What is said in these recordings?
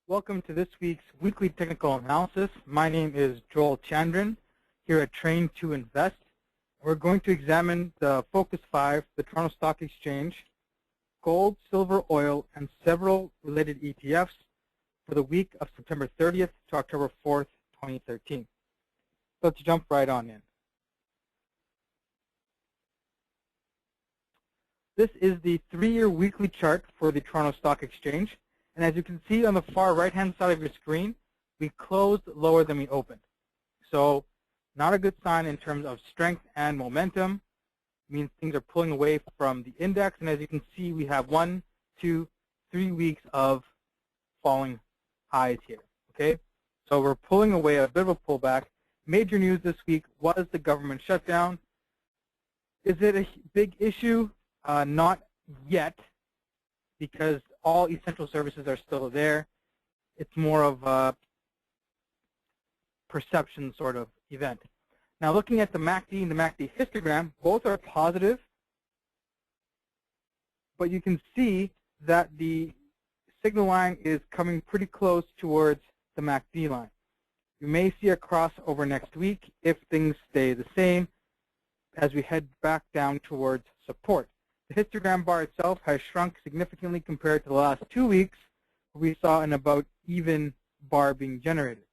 Welcome to this week's weekly technical analysis. My name is Joel Chandran here at Train to Invest. We're going to examine the Focus 5, the Toronto Stock Exchange, gold, silver, oil, and several related ETFs for the week of September 30th to October 4th, 2013. Let's jump right on in. This is the 3-year weekly chart for the Toronto Stock Exchange. And as you can see on the far right-hand side of your screen, we closed lower than we opened. So not a good sign in terms of strength and momentum. It means things are pulling away from the index. And as you can see, we have 1, 2, 3 weeks of falling highs here. Okay, so we're pulling away, a bit of a pullback. Major news this week was the government shutdown. Is it a big issue? Not yet, because all essential services are still there. It's more of a perception sort of event. Now looking at the MACD and the MACD histogram, both are positive, but you can see that the signal line is coming pretty close towards the MACD line. You may see a crossover next week if things stay the same as we head back down towards support. The histogram bar itself has shrunk significantly compared to the last 2 weeks, where we saw an about even bar being generated.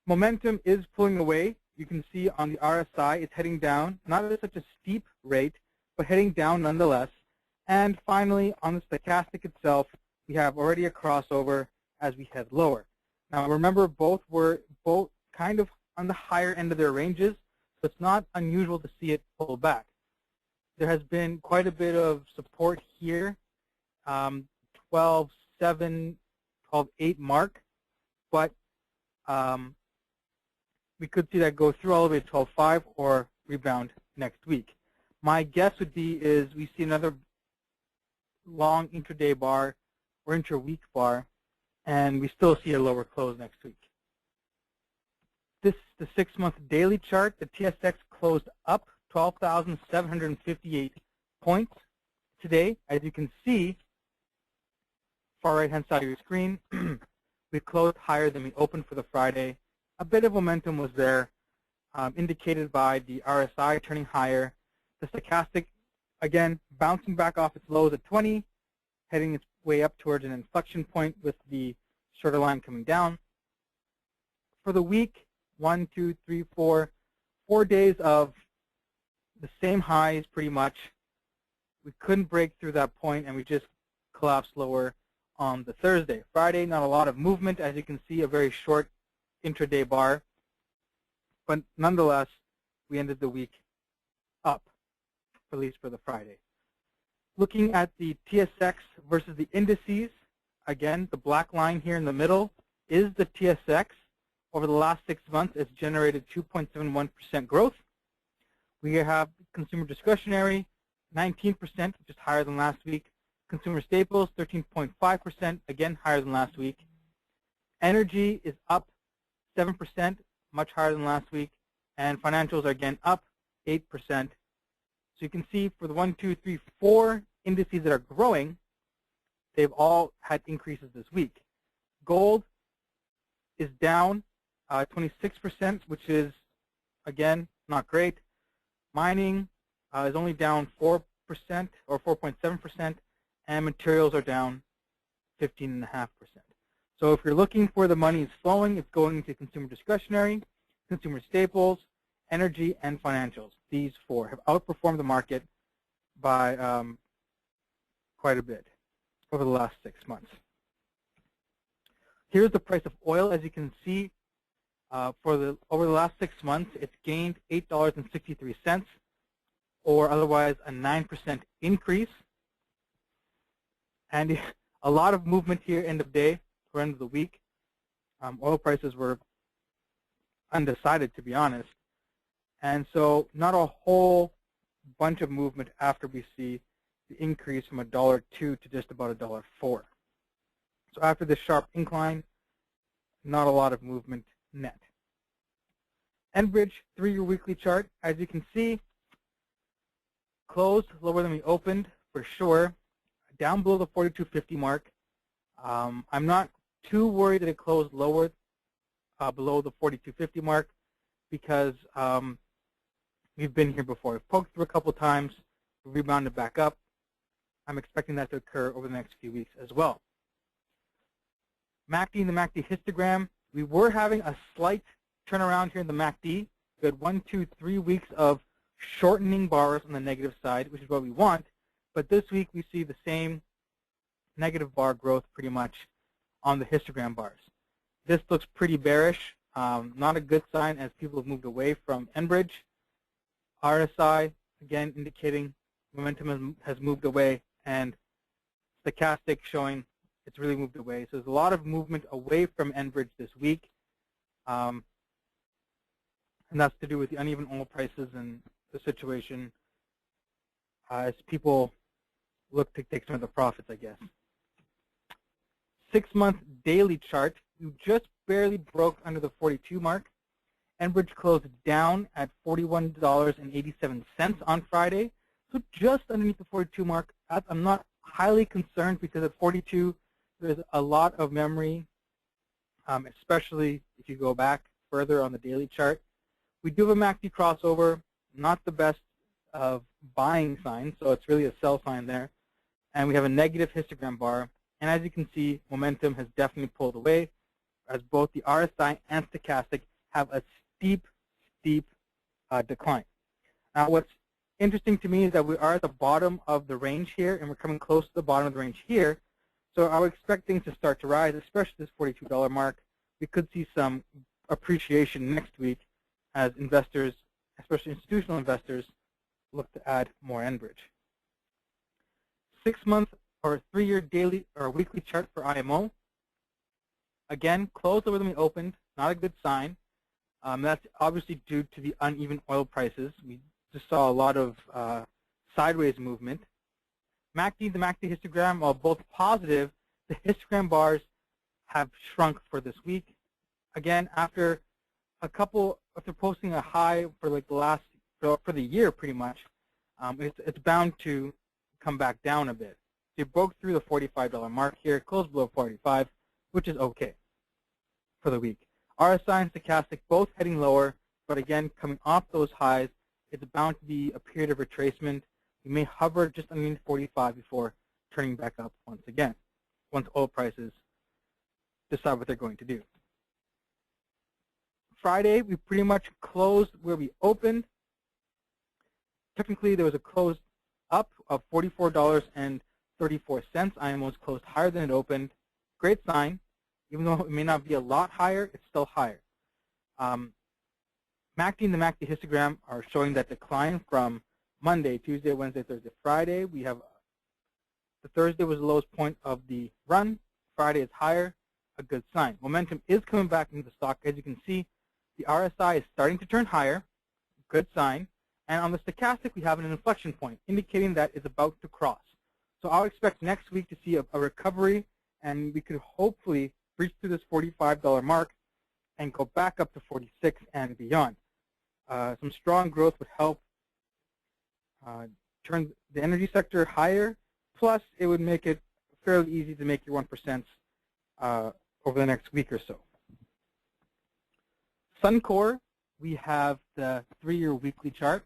Momentum is pulling away. You can see on the RSI it's heading down, not at such a steep rate, but heading down nonetheless. And finally, on the stochastic itself, we have already a crossover as we head lower. Now remember, both were kind of on the higher end of their ranges, so it's not unusual to see it pull back. There has been quite a bit of support here, 12.7, 12.8 mark, but we could see that go through all the way to 12.5 or rebound next week. My guess would be is we see another long intraday bar or intra-week bar, and we still see a lower close next week. This is the 6-month daily chart. The TSX closed up 12,758 points today. As you can see, far right-hand side of your screen, we closed higher than we opened for the Friday. A bit of momentum was there, indicated by the RSI turning higher. The stochastic, again, bouncing back off its lows at 20, heading its way up towards an inflection point with the shorter line coming down. For the week, 1, 2, 3, 4 days of the same highs pretty much. We couldn't break through that point, and we just collapsed lower on the Thursday. Friday, not a lot of movement. As you can see, a very short intraday bar. But nonetheless, we ended the week up, at least for the Friday. Looking at the TSX versus the indices, again, the black line here in the middle is the TSX. Over the last 6 months, it's generated 2.71% growth. We have consumer discretionary, 19%, which is higher than last week. Consumer staples, 13.5%, again higher than last week. Energy is up 7%, much higher than last week. And financials are again up 8%. So you can see for the 1, 2, 3, 4 indices that are growing, they've all had increases this week. Gold is down 26%, which is, again, not great. Mining is only down 4% or 4.7%, and materials are down 15.5%. So if you're looking for the money is flowing, it's going into consumer discretionary, consumer staples, energy, and financials. These 4 have outperformed the market by quite a bit over the last 6 months. Here's the price of oil. As you can see, over the last 6 months, it's gained $8.63, or otherwise a 9% increase. And a lot of movement here end of day or end of the week. Oil prices were undecided, to be honest. And so not a whole bunch of movement after we see the increase from $1.02 to just about $1.04. So after this sharp incline, not a lot of movement net. Enbridge 3-year weekly chart, as you can see, closed lower than we opened for sure, down below the 42.50 mark. I'm not too worried that it closed lower below the 42.50 mark because we've been here before. We've poked through a couple times, rebounded back up. I'm expecting that to occur over the next few weeks as well. MACD and the MACD histogram, we were having a slight turnaround here in the MACD. We had 1, 2, 3 weeks of shortening bars on the negative side, which is what we want. But this week we see the same negative bar growth pretty much on the histogram bars. This looks pretty bearish, not a good sign as people have moved away from Enbridge. RSI, again, indicating momentum has moved away, and stochastic showing it's really moved away. So there's a lot of movement away from Enbridge this week, and that's to do with the uneven oil prices and the situation as people look to take some of the profits, I guess. 6-month daily chart, you just barely broke under the 42 mark. Enbridge closed down at $41.87 on Friday, so just underneath the 42 mark. I'm not highly concerned because at 42, there's a lot of memory, especially if you go back further on the daily chart. We do have a MACD crossover, not the best of buying signs, so it's really a sell sign there. And we have a negative histogram bar. And as you can see, momentum has definitely pulled away as both the RSI and stochastic have a steep decline. Now, what's interesting to me is that we are at the bottom of the range here, and we're coming close to the bottom of the range here. So I would expect things to start to rise, especially this $42 mark. We could see some appreciation next week as investors, especially institutional investors, look to add more Enbridge. 6-month or 3-year daily or weekly chart for IMO. Again, closed lower than we opened, not a good sign. That's obviously due to the uneven oil prices. We just saw a lot of sideways movement. MACD, the MACD histogram, while both positive, the histogram bars have shrunk for this week. Again, after posting a high for like for the year pretty much, it's bound to come back down a bit. So it broke through the $45 mark here, closed below 45, which is okay for the week. RSI and stochastic both heading lower, but again, coming off those highs, it's bound to be a period of retracement. We may hover just underneath 45 before turning back up once again, once oil prices decide what they're going to do. Friday, we pretty much closed where we opened. Technically, there was a close up of $44.34. IMO was closed higher than it opened. Great sign. Even though it may not be a lot higher, it's still higher. MACD and the MACD histogram are showing that decline from Monday, Tuesday, Wednesday, Thursday, Friday. We have the Thursday was the lowest point of the run. Friday is higher, a good sign. Momentum is coming back into the stock. As you can see, the RSI is starting to turn higher, good sign. And on the stochastic, we have an inflection point, indicating that it's about to cross. So I'll expect next week to see a recovery, and we could hopefully breach through this $45 mark and go back up to 46 and beyond. Some strong growth would help turn the energy sector higher, plus it would make it fairly easy to make your 1% over the next week or so. Suncor, we have the 3-year weekly chart.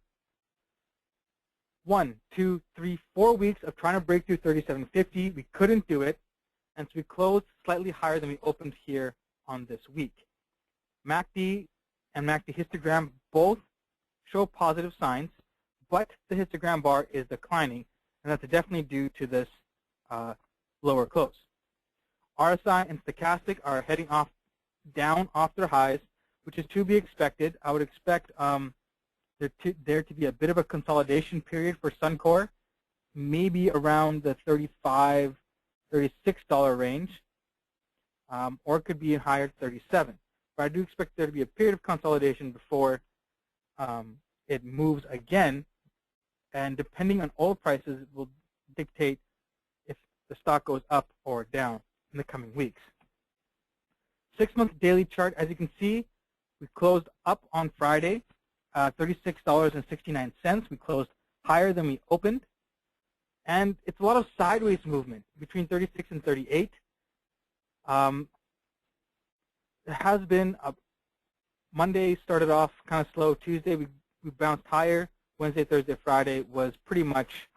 1, 2, 3, 4 weeks of trying to break through 37.50. We couldn't do it, and so we closed slightly higher than we opened here on this week. MACD and MACD histogram both show positive signs, but the histogram bar is declining, and that's definitely due to this lower close. RSI and stochastic are heading down off their highs, which is to be expected. I would expect there to be a bit of a consolidation period for Suncor, maybe around the $35, $36 range, or it could be higher at 37. But I do expect there to be a period of consolidation before it moves again, and depending on oil prices, it will dictate if the stock goes up or down in the coming weeks. 6-month daily chart, as you can see, we closed up on Friday, $36.69. We closed higher than we opened, and it's a lot of sideways movement between 36 and 38. there has been a Monday started off kind of slow. Tuesday we bounced higher. Wednesday, Thursday, Friday was pretty much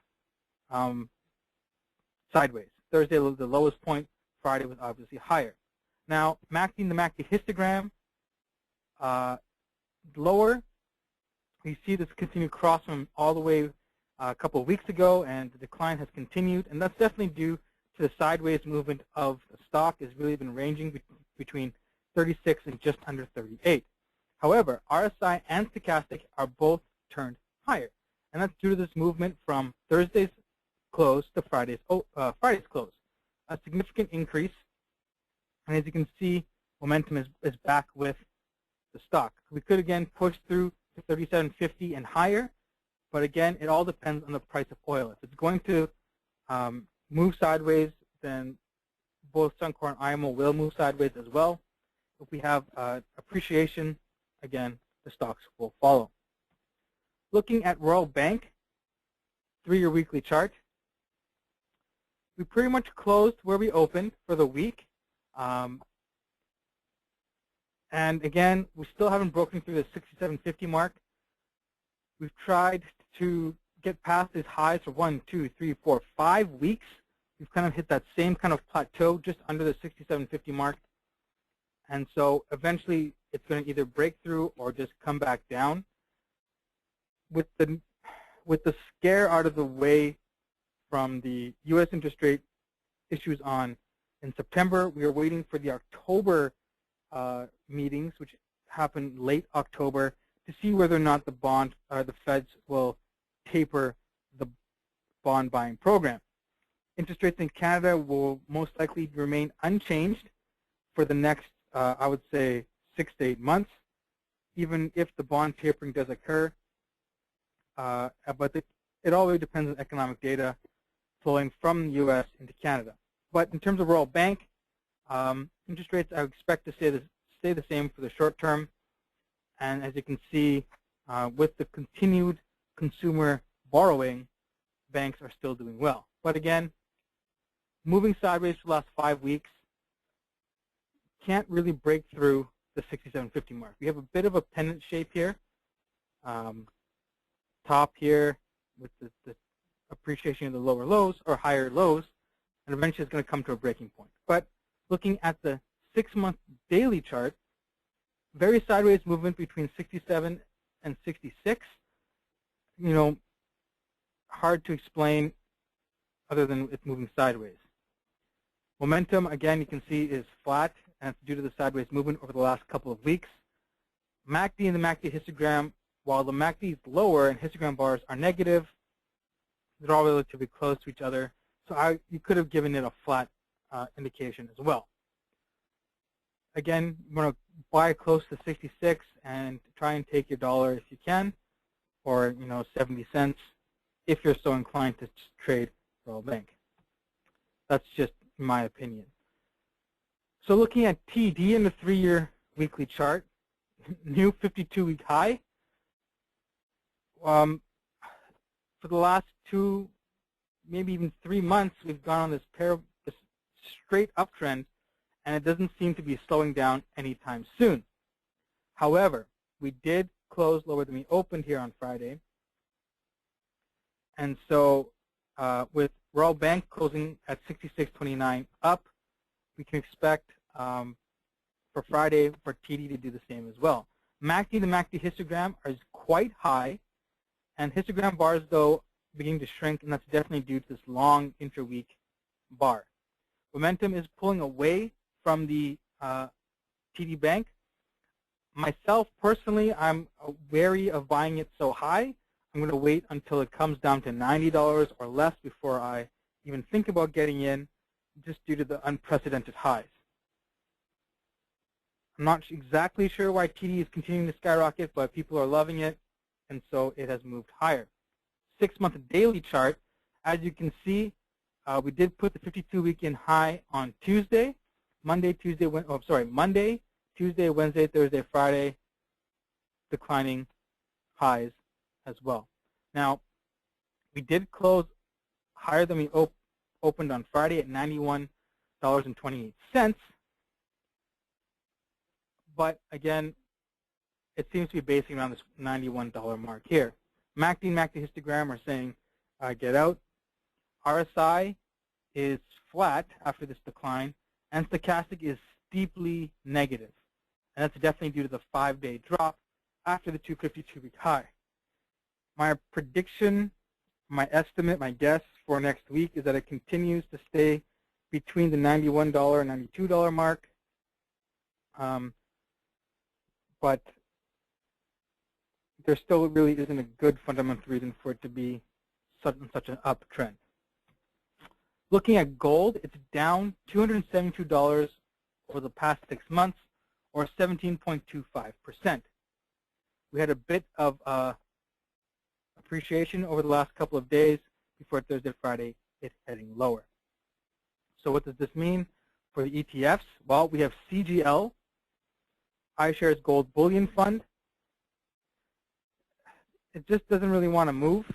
sideways. Thursday was the lowest point. Friday was obviously higher. Now, MACD, the MACD histogram, lower. We see this continued cross from all the way a couple of weeks ago, and the decline has continued, and that's definitely due to the sideways movement of the stock. Has really been ranging between 36 and just under 38. However, RSI and stochastic are both turned higher, and that's due to this movement from Thursday's close to Friday's close. A significant increase, and as you can see, momentum is back with the stock. We could again push through to 37.50 and higher, but again, it all depends on the price of oil. If it's going to move sideways, then both Suncor and IMO will move sideways as well. If we have appreciation, again, the stocks will follow. Looking at Royal Bank, 3-year weekly chart, we pretty much closed where we opened for the week. And again, we still haven't broken through the 67.50 mark. We've tried to get past these highs for 1, 2, 3, 4, 5 weeks. We've kind of hit that same kind of plateau just under the 67.50 mark. And so eventually it's going to either break through or just come back down. With the scare out of the way from the U.S. interest rate issues in September, we are waiting for the October meetings, which happen late October, to see whether or not the Feds will taper the bond buying program. Interest rates in Canada will most likely remain unchanged for the next, I would say, 6 to 8 months, even if the bond tapering does occur. But it all really depends on economic data flowing from the U.S. into Canada. But in terms of Royal Bank, interest rates I expect to stay the same for the short term. And as you can see, with the continued consumer borrowing, banks are still doing well. But again, moving sideways for the last 5 weeks, can't really break through the 67.50 mark. We have a bit of a pennant shape here. Top here with the appreciation of the lower lows or higher lows, and eventually it's going to come to a breaking point. But looking at the 6-month daily chart, very sideways movement between 67 and 66. Hard to explain other than it's moving sideways. Momentum, again, you can see is flat, and it's due to the sideways movement over the last couple of weeks. MACD and the MACD histogram, while the MACD is lower and histogram bars are negative, they're all relatively close to each other. So you could have given it a flat indication as well. Again, you want to buy close to 66 and try and take your dollar if you can, or 70 cents if you're so inclined to trade Royal Bank. That's just my opinion. So looking at TD in the 3-year weekly chart, new 52-week high. For the last 2, maybe even 3 months, we've gone on this straight uptrend, and it doesn't seem to be slowing down anytime soon. However, we did close lower than we opened here on Friday, and so with Royal Bank closing at 66.29 up, we can expect for Friday for TD to do the same as well. MACD, the MACD histogram is quite high, and histogram bars, though, beginning to shrink, and that's definitely due to this long intra-week bar. Momentum is pulling away from the TD Bank. Myself, personally, I'm wary of buying it so high. I'm going to wait until it comes down to $90 or less before I even think about getting in, just due to the unprecedented highs. I'm not exactly sure why TD is continuing to skyrocket, but people are loving it, and so it has moved higher. 6-month daily chart, as you can see, we did put the 52-week in high on Tuesday. Monday, Tuesday, Wednesday, Thursday, Friday, declining highs as well. Now, we did close higher than we opened on Friday at $91.28. but again, it seems to be basing around this $91 mark here. MACD and MACD histogram are saying get out. RSI is flat after this decline, and stochastic is steeply negative. And that's definitely due to the 5-day drop after the 252-week high. My prediction, my estimate, my guess for next week is that it continues to stay between the $91 and $92 mark. But there still really isn't a good fundamental reason for it to be such an uptrend. Looking at gold, it's down $272 over the past 6 months, or 17.25%. We had a bit of appreciation over the last couple of days before Thursday, Friday, it's heading lower. So what does this mean for the ETFs? Well, we have CGL, iShares Gold Bullion Fund. It just doesn't really want to move.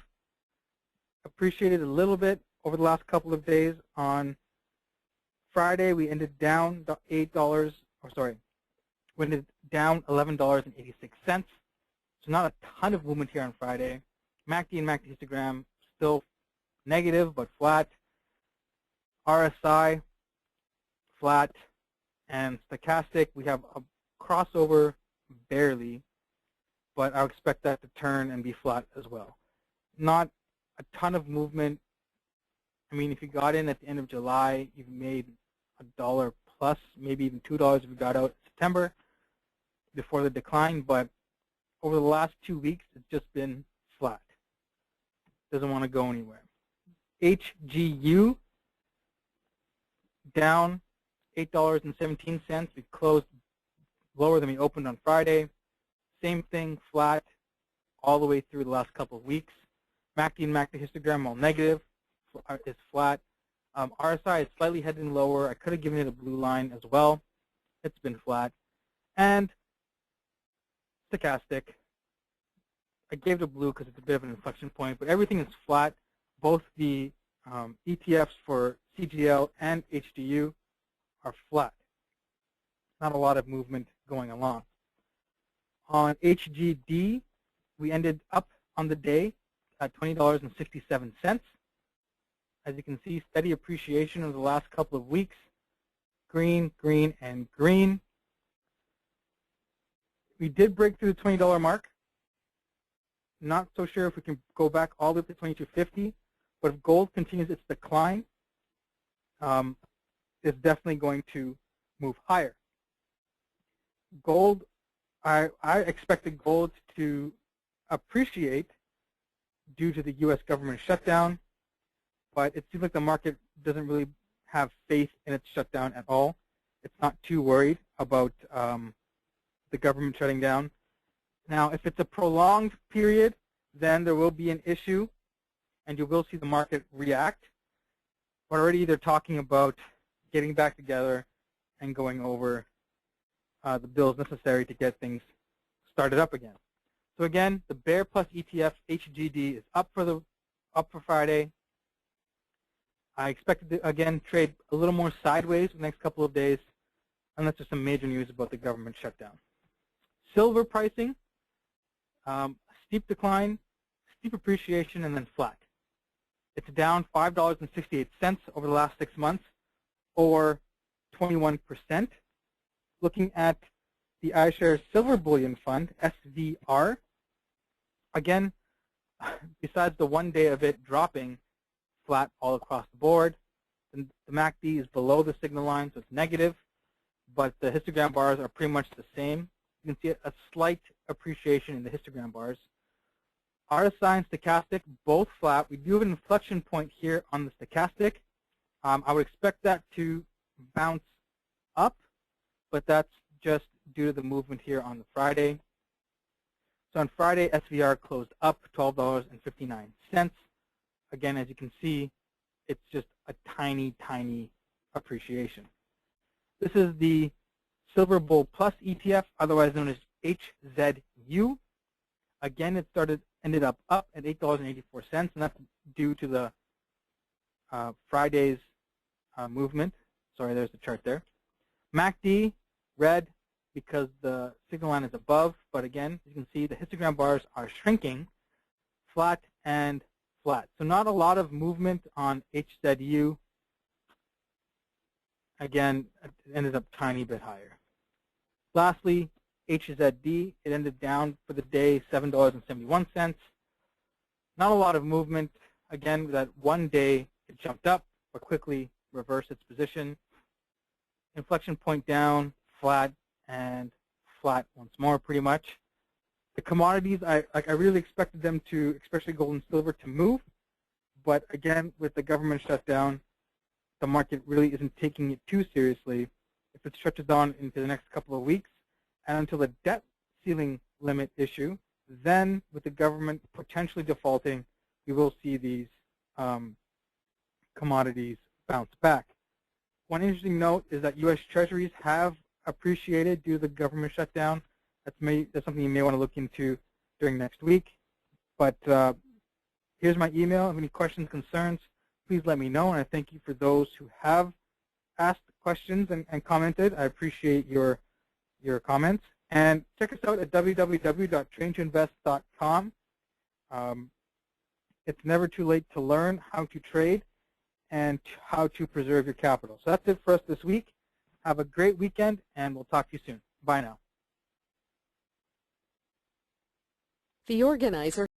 Appreciated a little bit over the last couple of days. On Friday, we ended down $8, or sorry, we ended down $11.86. So not a ton of movement here on Friday. MACD and MACD histogram still negative but flat. RSI flat, and stochastic we have a crossover barely, but I expect that to turn and be flat as well. Not a ton of movement. I mean, if you got in at the end of July, you've made $1 plus, maybe even $2 if you got out in September before the decline, but over the last 2 weeks, it's just been flat. Doesn't want to go anywhere. HGU down $8.17. We closed lower than we opened on Friday. Same thing, flat all the way through the last couple of weeks. MACD and MACD histogram, all negative, is flat. RSI is slightly heading lower. I could have given it a blue line as well. It's been flat. And stochastic, I gave it a blue because it's a bit of an inflection point, but everything is flat. Both the ETFs for CGL and HDU are flat. Not a lot of movement going along. On HGD, we ended up on the day at $20.67. As you can see, steady appreciation over the last couple of weeks. Green, green, and green. We did break through the $20 mark. Not so sure if we can go back all the way up to $22.50, but if gold continues its decline, it's definitely going to move higher. Gold, I expected gold to appreciate due to the U.S. government shutdown, but it seems like the market doesn't really have faith in its shutdown at all. It's not too worried about the government shutting down. Now, if it's a prolonged period, then there will be an issue, and you will see the market react. But already they're talking about getting back together and going over the bills necessary to get things started up again. So again, the Bear Plus ETF HGD is up for Friday. I expect it to again trade a little more sideways the next couple of days, unless there's some major news about the government shutdown. Silver pricing, steep decline, steep appreciation, and then flat. It's down $5.68 over the last 6 months, or 21%. Looking at the iShares Silver Bullion Fund, SVR, again, besides the 1 day of it dropping flat all across the board, the MACD is below the signal line, so it's negative, but the histogram bars are pretty much the same. You can see a slight appreciation in the histogram bars. RSI and stochastic, both flat. We do have an inflection point here on the stochastic. I would expect that to bounce up, but that's just due to the movement here on the Friday. So on Friday, SVR closed up $12.59. Again, as you can see, it's just a tiny, tiny appreciation. This is the Silver Bull Plus ETF, otherwise known as HZU. Again, it ended up at $8.84, and that's due to the Friday's movement. Sorry, there's the chart there. MACD, red, because the signal line is above. But again, as you can see, the histogram bars are shrinking, flat and flat. So not a lot of movement on HZU. Again, it ended up a tiny bit higher. Lastly, HZD, it ended down for the day $7.71. Not a lot of movement. Again, that one day it jumped up, but quickly reversed its position. Inflection point down, flat, and flat once more, pretty much. The commodities, I really expected them to, especially gold and silver, to move. But again, with the government shutdown, the market really isn't taking it too seriously. If it stretches on into the next couple of weeks, and until the debt ceiling limit issue, then with the government potentially defaulting, we will see these commodities bounce back. One interesting note is that U.S. Treasuries have appreciated due to the government shutdown. That's something you may want to look into during next week. But here's my email. If you have any questions, concerns, please let me know. And I thank you for those who have asked questions and commented. I appreciate your comments. And check us out at www.traintoinvest.com. It's never too late to learn how to trade and how to preserve your capital. So that's it for us this week. Have a great weekend, and we'll talk to you soon. Bye now. The organizer